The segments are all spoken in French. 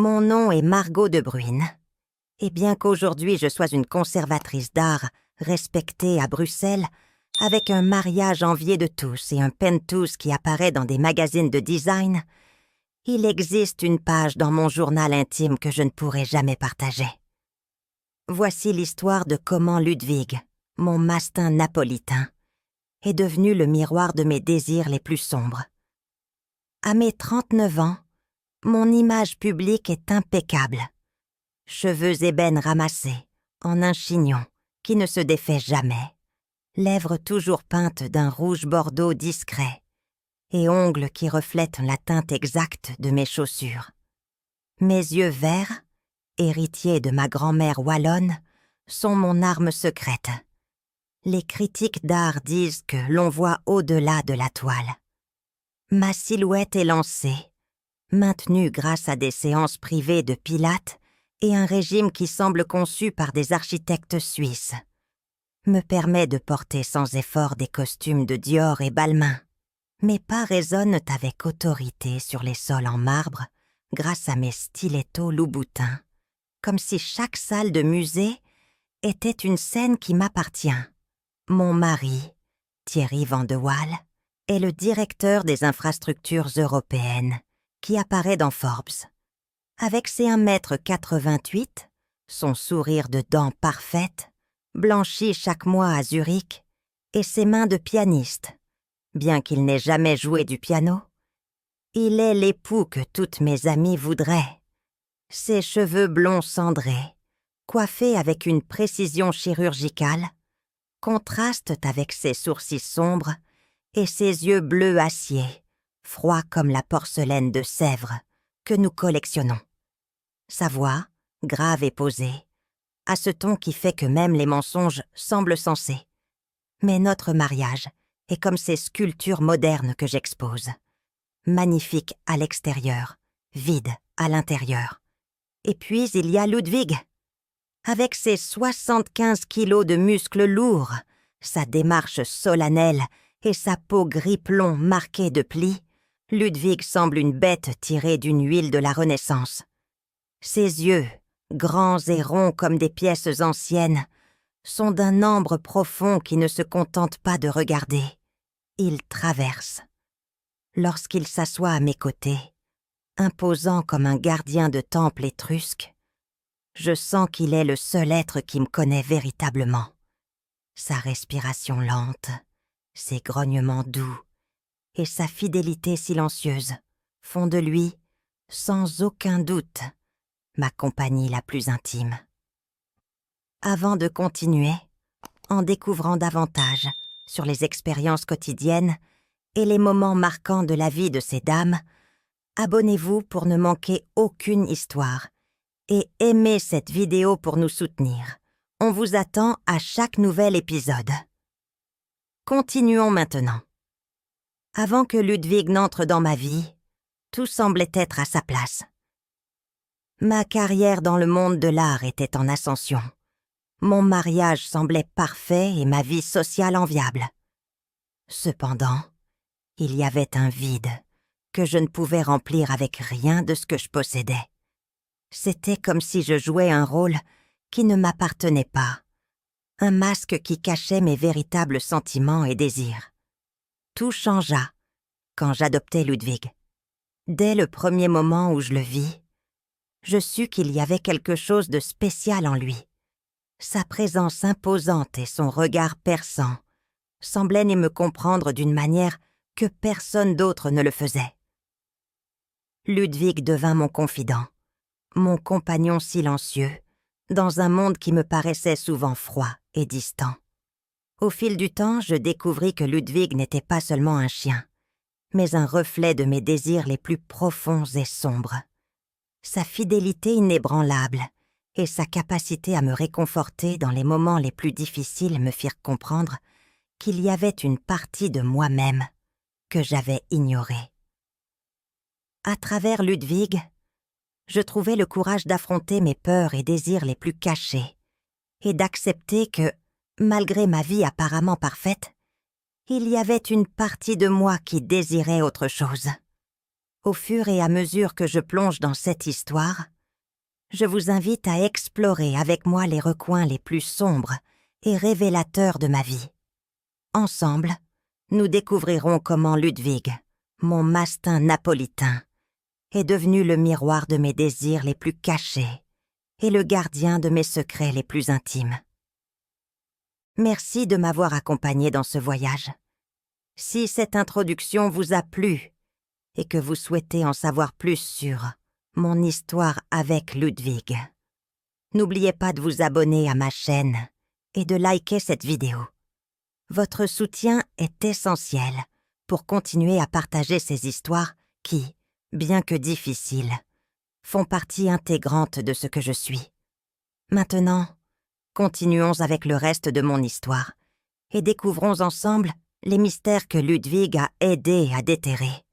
Mon nom est Margot de Bruyne. Et bien qu'aujourd'hui je sois une conservatrice d'art respectée à Bruxelles, avec un mariage envié de tous et un penthouse qui apparaît dans des magazines de design, il existe une page dans mon journal intime que je ne pourrai jamais partager. Voici l'histoire de comment Ludwig, mon mastin napolitain, est devenu le miroir de mes désirs les plus sombres. À mes 39 ans, mon image publique est impeccable. Cheveux ébènes ramassés, en un chignon qui ne se défait jamais, lèvres toujours peintes d'un rouge bordeaux discret et ongles qui reflètent la teinte exacte de mes chaussures. Mes yeux verts, héritiers de ma grand-mère wallonne, sont mon arme secrète. Les critiques d'art disent que l'on voit au-delà de la toile. Ma silhouette élancée, maintenue grâce à des séances privées de pilates et un régime qui semble conçu par des architectes suisses, me permet de porter sans effort des costumes de Dior et Balmain. Mes pas résonnent avec autorité sur les sols en marbre grâce à mes stilettos loup-boutin, comme si chaque salle de musée était une scène qui m'appartient. Mon mari, Thierry Van de Waal, est le directeur des infrastructures européennes qui apparaît dans Forbes. Avec ses 1,88 m, son sourire de dents parfaites, blanchi chaque mois à Zurich, et ses mains de pianiste, bien qu'il n'ait jamais joué du piano, il est l'époux que toutes mes amies voudraient. Ses cheveux blonds cendrés, coiffés avec une précision chirurgicale, contrastent avec ses sourcils sombres et ses yeux bleus acier, froids comme la porcelaine de Sèvres que nous collectionnons. Sa voix, grave et posée, a ce ton qui fait que même les mensonges semblent sensés. Mais notre mariage est comme ces sculptures modernes que j'expose. Magnifique à l'extérieur, vide à l'intérieur. Et puis il y a Ludwig. Avec ses 75 kilos de muscles lourds, sa démarche solennelle et sa peau gris-plomb marquée de plis, Ludwig semble une bête tirée d'une huile de la Renaissance. Ses yeux, grands et ronds comme des pièces anciennes, sont d'un ambre profond qui ne se contente pas de regarder. Il traverse. Lorsqu'il s'assoit à mes côtés, imposant comme un gardien de temple étrusque, je sens qu'il est le seul être qui me connaît véritablement. Sa respiration lente, ses grognements doux et sa fidélité silencieuse font de lui, sans aucun doute, ma compagnie la plus intime. Avant de continuer, en découvrant davantage sur les expériences quotidiennes et les moments marquants de la vie de ces dames, abonnez-vous pour ne manquer aucune histoire et aimez cette vidéo pour nous soutenir. On vous attend à chaque nouvel épisode. Continuons maintenant. Avant que Ludwig n'entre dans ma vie, tout semblait être à sa place. Ma carrière dans le monde de l'art était en ascension. Mon mariage semblait parfait et ma vie sociale enviable. Cependant, il y avait un vide que je ne pouvais remplir avec rien de ce que je possédais. C'était comme si je jouais un rôle qui ne m'appartenait pas, un masque qui cachait mes véritables sentiments et désirs. Tout changea quand j'adoptai Ludwig. Dès le premier moment où je le vis, je sus qu'il y avait quelque chose de spécial en lui. Sa présence imposante et son regard perçant semblaient me comprendre d'une manière que personne d'autre ne le faisait. Ludwig devint mon confident, mon compagnon silencieux, dans un monde qui me paraissait souvent froid et distant. Au fil du temps, je découvris que Ludwig n'était pas seulement un chien, mais un reflet de mes désirs les plus profonds et sombres. Sa fidélité inébranlable et sa capacité à me réconforter dans les moments les plus difficiles me firent comprendre qu'il y avait une partie de moi-même que j'avais ignorée. À travers Ludwig, je trouvais le courage d'affronter mes peurs et désirs les plus cachés et d'accepter que, malgré ma vie apparemment parfaite, il y avait une partie de moi qui désirait autre chose. Au fur et à mesure que je plonge dans cette histoire, je vous invite à explorer avec moi les recoins les plus sombres et révélateurs de ma vie. Ensemble, nous découvrirons comment Ludwig, mon mastin napolitain, est devenu le miroir de mes désirs les plus cachés et le gardien de mes secrets les plus intimes. Merci de m'avoir accompagné dans ce voyage. Si cette introduction vous a plu et que vous souhaitez en savoir plus sur mon histoire avec Ludwig, n'oubliez pas de vous abonner à ma chaîne et de liker cette vidéo. Votre soutien est essentiel pour continuer à partager ces histoires qui, bien que difficiles, font partie intégrante de ce que je suis. Maintenant, continuons avec le reste de mon histoire et découvrons ensemble les mystères que Ludwig a aidé à déterrer.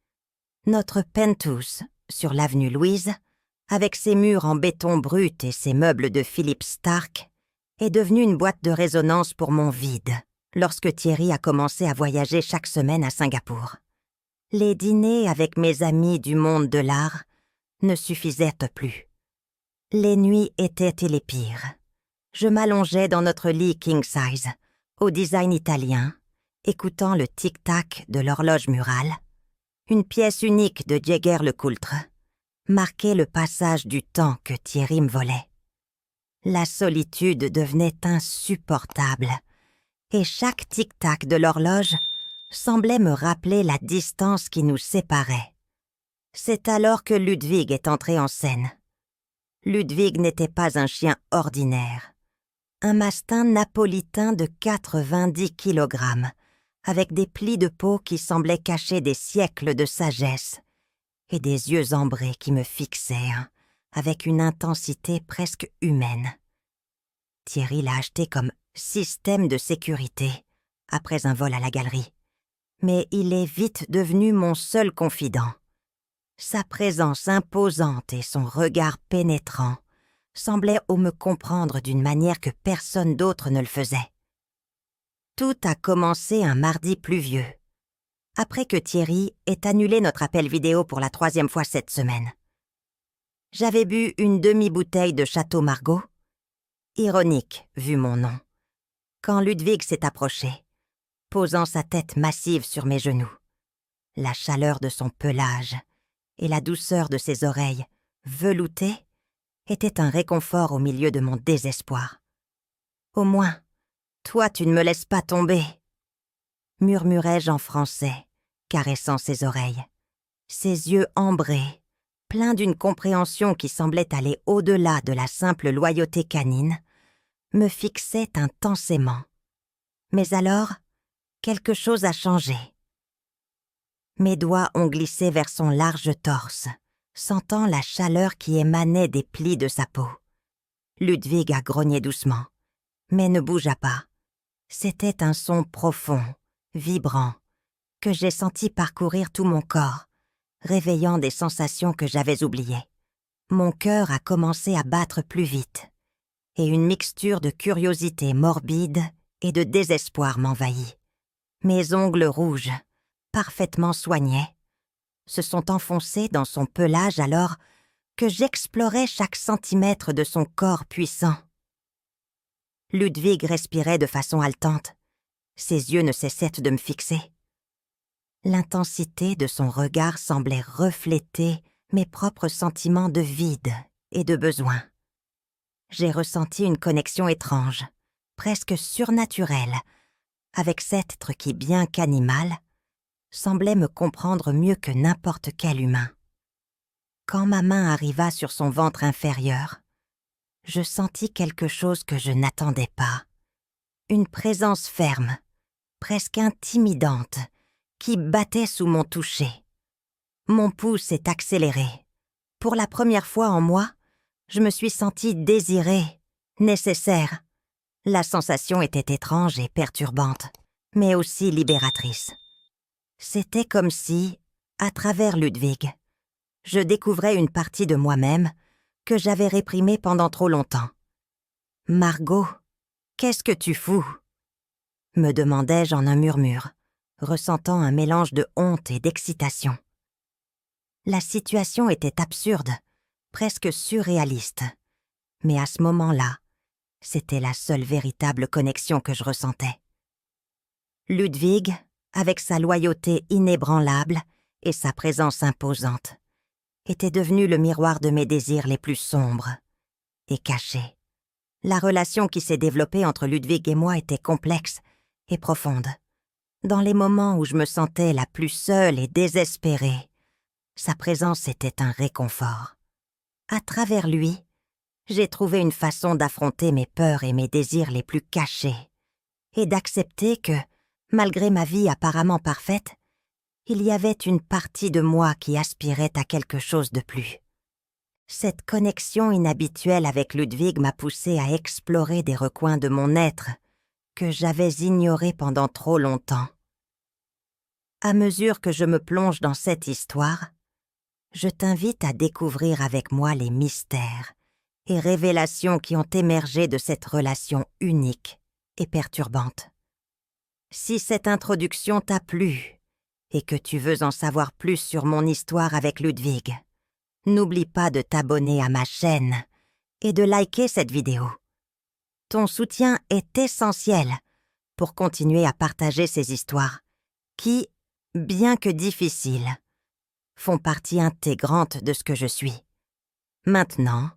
Notre penthouse, sur l'avenue Louise, avec ses murs en béton brut et ses meubles de Philippe Stark, est devenu une boîte de résonance pour mon vide lorsque Thierry a commencé à voyager chaque semaine à Singapour. Les dîners avec mes amis du monde de l'art ne suffisaient plus. Les nuits étaient les pires. Je m'allongeais dans notre lit king size, au design italien, écoutant le tic-tac de l'horloge murale. Une pièce unique de Jäger-LeCoultre marquait le passage du temps que Thierry me volait. La solitude devenait insupportable, et chaque tic-tac de l'horloge semblait me rappeler la distance qui nous séparait. C'est alors que Ludwig est entré en scène. Ludwig n'était pas un chien ordinaire. Un mastin napolitain de 90 kilogrammes, avec des plis de peau qui semblaient cacher des siècles de sagesse, et des yeux ambrés qui me fixaient, avec une intensité presque humaine. Thierry l'a acheté comme système de sécurité, après un vol à la galerie. Mais il est vite devenu mon seul confident. Sa présence imposante et son regard pénétrant semblaient me comprendre d'une manière que personne d'autre ne le faisait. Tout a commencé un mardi pluvieux, après que Thierry ait annulé notre appel vidéo pour la 3e fois cette semaine. J'avais bu une demi-bouteille de Château Margaux, ironique vu mon nom, quand Ludwig s'est approché, posant sa tête massive sur mes genoux. La chaleur de son pelage et la douceur de ses oreilles, veloutées, étaient un réconfort au milieu de mon désespoir. « Au moins, toi tu ne me laisses pas tomber !» murmurai-je en français, caressant ses oreilles. Ses yeux ambrés, pleins d'une compréhension qui semblait aller au-delà de la simple loyauté canine, me fixaient intensément. Mais alors, quelque chose a changé. Mes doigts ont glissé vers son large torse, sentant la chaleur qui émanait des plis de sa peau. Ludwig a grogné doucement, mais ne bougea pas. C'était un son profond, vibrant, que j'ai senti parcourir tout mon corps, réveillant des sensations que j'avais oubliées. Mon cœur a commencé à battre plus vite, et une mixture de curiosité morbide et de désespoir m'envahit. Mes ongles rouges, parfaitement soignés, se sont enfoncés dans son pelage alors que j'explorais chaque centimètre de son corps puissant. Ludwig respirait de façon haletante. Ses yeux ne cessaient de me fixer. L'intensité de son regard semblait refléter mes propres sentiments de vide et de besoin. J'ai ressenti une connexion étrange, presque surnaturelle, avec cet être qui, bien qu'animal, semblait me comprendre mieux que n'importe quel humain. Quand ma main arriva sur son ventre inférieur, je sentis quelque chose que je n'attendais pas. Une présence ferme, presque intimidante, qui battait sous mon toucher. Mon pouls s'est accéléré. Pour la première fois en moi, je me suis sentie désirée, nécessaire. La sensation était étrange et perturbante, mais aussi libératrice. C'était comme si, à travers Ludwig, je découvrais une partie de moi-même que j'avais réprimée pendant trop longtemps. « Margot, qu'est-ce que tu fous ?» me demandai-je en un murmure, ressentant un mélange de honte et d'excitation. La situation était absurde, presque surréaliste. Mais à ce moment-là, c'était la seule véritable connexion que je ressentais. Ludwig, avec sa loyauté inébranlable et sa présence imposante, était devenu le miroir de mes désirs les plus sombres et cachés. La relation qui s'est développée entre Ludwig et moi était complexe et profonde. Dans les moments où je me sentais la plus seule et désespérée, sa présence était un réconfort. À travers lui, j'ai trouvé une façon d'affronter mes peurs et mes désirs les plus cachés, et d'accepter que, malgré ma vie apparemment parfaite, il y avait une partie de moi qui aspirait à quelque chose de plus. Cette connexion inhabituelle avec Ludwig m'a poussée à explorer des recoins de mon être que j'avais ignorés pendant trop longtemps. À mesure que je me plonge dans cette histoire, je t'invite à découvrir avec moi les mystères et révélations qui ont émergé de cette relation unique et perturbante. Si cette introduction t'a plu et que tu veux en savoir plus sur mon histoire avec Ludwig, n'oublie pas de t'abonner à ma chaîne et de liker cette vidéo. Ton soutien est essentiel pour continuer à partager ces histoires qui, bien que difficiles, font partie intégrante de ce que je suis. Maintenant,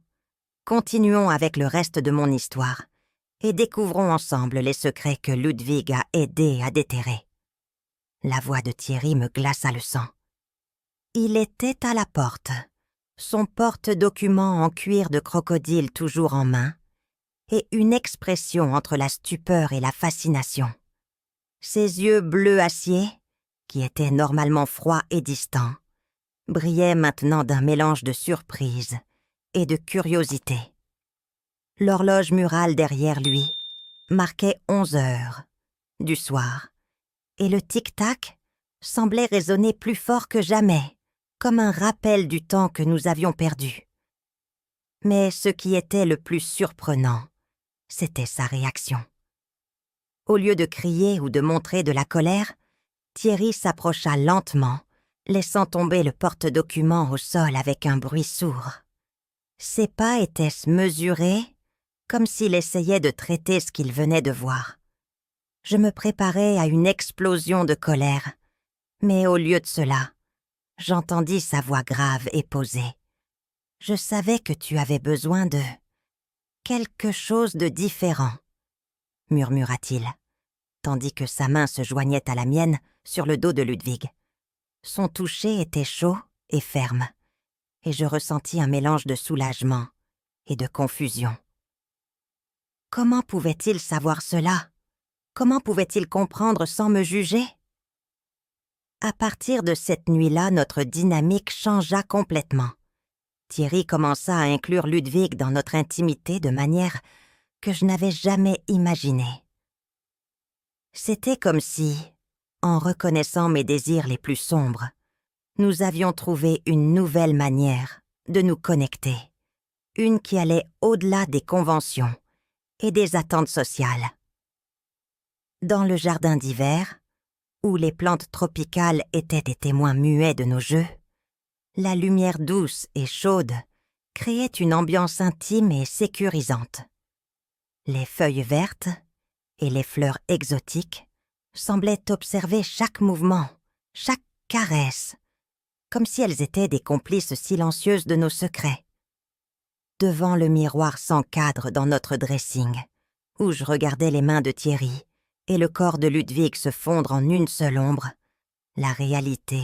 continuons avec le reste de mon histoire et découvrons ensemble les secrets que Ludwig a aidé à déterrer. La voix de Thierry me glaça le sang. Il était à la porte, son porte-document en cuir de crocodile toujours en main, et une expression entre la stupeur et la fascination. Ses yeux bleu acier, qui étaient normalement froids et distants, brillaient maintenant d'un mélange de surprise et de curiosité. L'horloge murale derrière lui marquait 11 heures du soir, et le tic-tac semblait résonner plus fort que jamais, comme un rappel du temps que nous avions perdu. Mais ce qui était le plus surprenant, c'était sa réaction. Au lieu de crier ou de montrer de la colère, Thierry s'approcha lentement, laissant tomber le porte-document au sol avec un bruit sourd. Ses pas étaient mesurés, comme s'il essayait de traiter ce qu'il venait de voir. Je me préparais à une explosion de colère, mais au lieu de cela, j'entendis sa voix grave et posée. « Je savais que tu avais besoin de quelque chose de différent, » murmura-t-il, tandis que sa main se joignait à la mienne sur le dos de Ludwig. Son toucher était chaud et ferme, et je ressentis un mélange de soulagement et de confusion. Comment pouvait-il savoir cela? Comment pouvait-il comprendre sans me juger? À partir de cette nuit-là, notre dynamique changea complètement. Thierry commença à inclure Ludwig dans notre intimité de manière que je n'avais jamais imaginée. C'était comme si, en reconnaissant mes désirs les plus sombres, nous avions trouvé une nouvelle manière de nous connecter, une qui allait au-delà des conventions et des attentes sociales. Dans le jardin d'hiver, où les plantes tropicales étaient des témoins muets de nos jeux, la lumière douce et chaude créait une ambiance intime et sécurisante. Les feuilles vertes et les fleurs exotiques semblaient observer chaque mouvement, chaque caresse, comme si elles étaient des complices silencieuses de nos secrets. Devant le miroir sans cadre dans notre dressing, où je regardais les mains de Thierry et le corps de Ludwig se fondre en une seule ombre, la réalité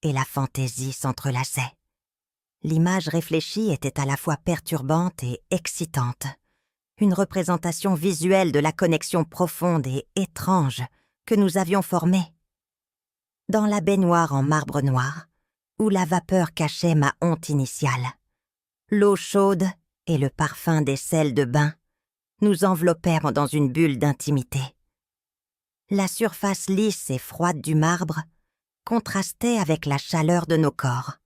et la fantaisie s'entrelaçaient. L'image réfléchie était à la fois perturbante et excitante, une représentation visuelle de la connexion profonde et étrange que nous avions formée. Dans la baignoire en marbre noir, où la vapeur cachait ma honte initiale, l'eau chaude et le parfum des sels de bain nous enveloppèrent dans une bulle d'intimité. La surface lisse et froide du marbre contrastait avec la chaleur de nos corps,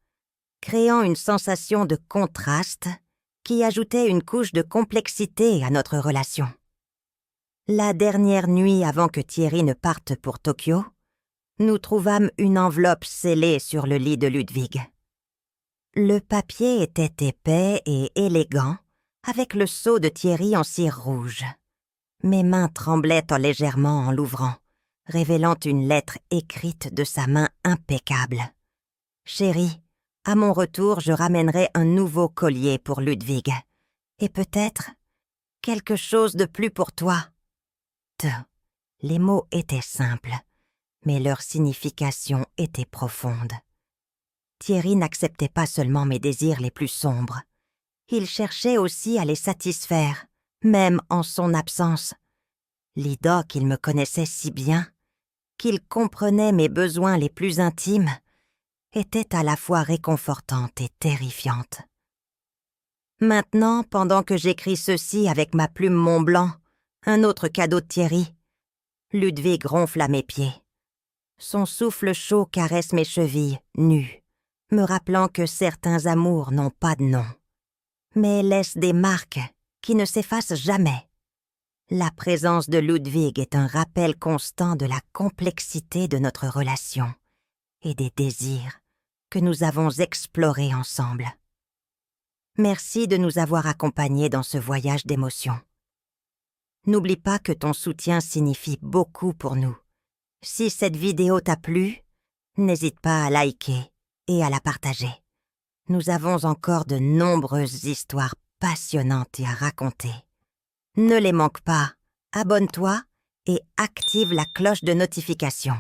créant une sensation de contraste qui ajoutait une couche de complexité à notre relation. La dernière nuit avant que Thierry ne parte pour Tokyo, nous trouvâmes une enveloppe scellée sur le lit de Ludwig. Le papier était épais et élégant, avec le sceau de Thierry en cire rouge. Mes mains tremblaient légèrement en l'ouvrant, révélant une lettre écrite de sa main impeccable. « Chérie, à mon retour, je ramènerai un nouveau collier pour Ludwig. Et peut-être quelque chose de plus pour toi. » Les mots étaient simples, mais leur signification était profonde. Thierry n'acceptait pas seulement mes désirs les plus sombres. Il cherchait aussi à les satisfaire, même en son absence. Lida, qu'il me connaissait si bien, qu'il comprenait mes besoins les plus intimes, était à la fois réconfortante et terrifiante. Maintenant, pendant que j'écris ceci avec ma plume Mont-Blanc, un autre cadeau de Thierry, Ludwig ronfle à mes pieds. Son souffle chaud caresse mes chevilles, nues, me rappelant que certains amours n'ont pas de nom, mais laissent des marques qui ne s'effacent jamais. La présence de Ludwig est un rappel constant de la complexité de notre relation et des désirs que nous avons explorés ensemble. Merci de nous avoir accompagnés dans ce voyage d'émotions. N'oublie pas que ton soutien signifie beaucoup pour nous. Si cette vidéo t'a plu, n'hésite pas à liker et à la partager. Nous avons encore de nombreuses histoires passionnantes à raconter. Ne les manque pas, abonne-toi et active la cloche de notification.